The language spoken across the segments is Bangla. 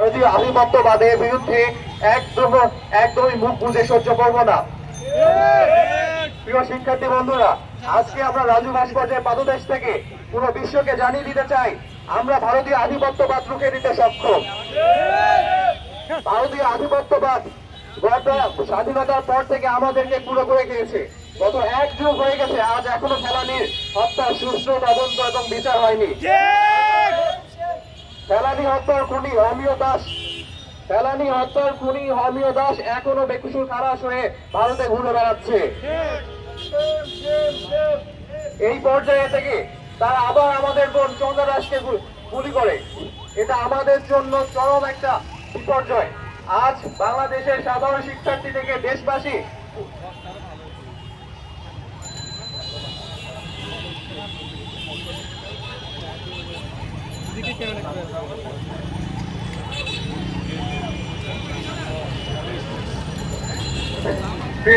ভারতীয় আধিপত্যবাদের বিরুদ্ধে একদমই মুখ বুজে সহ্য করব না। প্রিয় শিক্ষার্থী বন্ধুরা, আজকে আমরা রাজু ভাস্কর্যের পাদদেশ থেকে পুরো বিশ্বকে জানিয়ে দিতে চাই আমরা ভারতীয় আধিপত্যবাদ রুখে দিতে সক্ষম। ভারতীয় আধিপত্যবাদ স্বাধীনতার পর থেকে আমাদেরকে পুরো করে খেয়েছে। গত 1 যুগ হয়ে গেছে, আজ এখনো ফেলানীর হত্যার সুষ্ঠু তদন্ত এবং বিচার হয়নি। ফেলানী হত্যার খুনি অমিয় দাস এখনো বেকসুর খালাস হয়ে ভারতে ঘুরে বেড়াচ্ছে। এই পর্যায়ে থেকে তারা আবার আমাদের বোন চন্দ্রা দাসকে গুলি করে। এটা আমাদের জন্য চরম একটা বিপর্যয়। আজ বাংলাদেশের সাধারণ শিক্ষার্থী থেকে দেশবাসী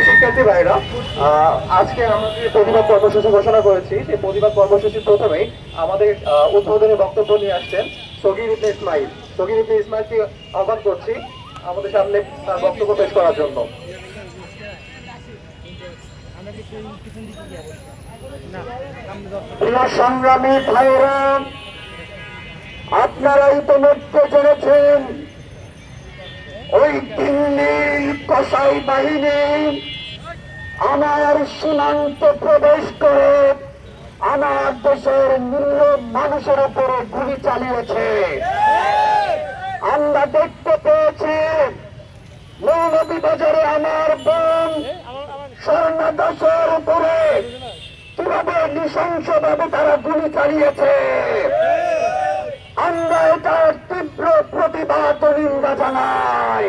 শিক্ষার্থী ভাইরা, আজকে আমাদের প্রতিবাদ কর্মসূচি ঘোষণা করেছি। সেই প্রতিবাদ কর্মসূচির প্রথমেই আমাদের উদ্বোধনী বক্তব্য নিয়ে আসছেন সগীর ইবনে ইসমাইল। সগীর ইবনে ইসমাইলকে আহ্বান করছি আমাদের সামনে তার বক্তব্য পেশ করার জন্য। সংগ্রামী ভাইরা, আপনারা ইতিমধ্যে জেনেছেন ওই দিল্লির কসাই বাহিনী আমার সীমান্তে প্রবেশ করে আমার দেশের নিরীহ মানুষের উপরে গুলি চালিয়েছে। আমরা দেখতে পেয়েছি মৌলভীবাজারে আমার বোন স্বর্ণা দাসের উপরে কিভাবে নৃশংসভাবে তারা গুলি চালিয়েছে। আমরা এটার তীব্র প্রতিবাদ ও নিন্দা জানাই।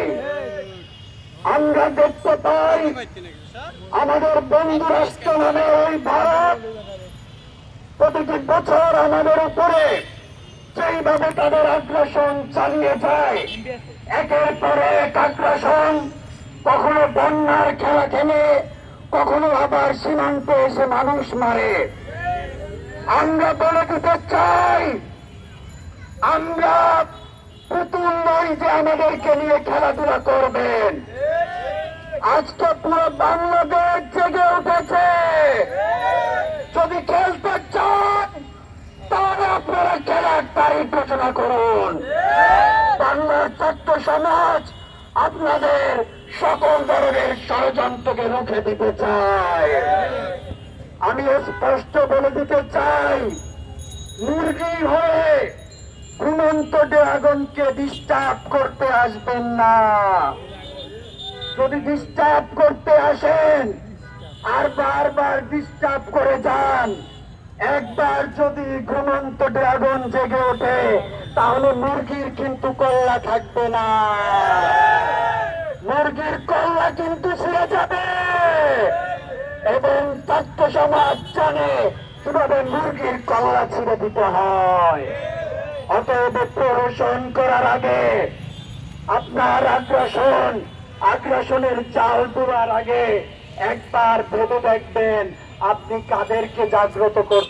আমরা দেখতে পাই আমাদের বন্ধু রাষ্ট্র নামে ওই ভারত প্রতিটি বছর আমাদের উপরে যেইভাবে তাদের আগ্রাসন চালিয়ে যায়, একের পর এক আগ্রাসন, কখনো বন্যার খেলা খেলে, কখনো আবার সীমান্তে এসে মানুষ মারে। আমরা বলে দিতে চাই, আমরা পুতুল নই যে আমাদেরকে নিয়ে খেলাধুলা করবেন। আজকে পুরো বাংলাদেশ জেগে উঠেছে। যদি খেলতে চান তাহলে আপনারা খেলার তারিখ ঘোষণা করুন। বাংলার ছাত্র সমাজ আপনাদের সকল ধরনের ষড়যন্ত্রকে রুখে দিতে চায়। আমি স্পষ্ট বলে দিতে চাই, মুরগি হয়ে ঘুমন্ত ড্রাগনকে ডিস্টার্ব করতে আসবেন না। যদি ডিস্টার্ব করতে আসেন আর বারবার ডিস্টার্ব করে যান, একবার যদি ঘুমন্ত ড্রাগন জেগে ওঠে তাহলে মুরগির কিন্তু কল্লা থাকবে না। মুরগির কল্লা কিন্তু ছিঁড়ে যাবে এবং ছাত্র সমাজ জানে কিভাবে মুরগির কল্লা ছিঁড়ে দিতে হয়। অতএব প্রহসন করার আগে আপনার আগ্রাসনের চাল তোলার আগে একবার ভেবে দেখবেন আপনি কাদেরকে জাগ্রত করতে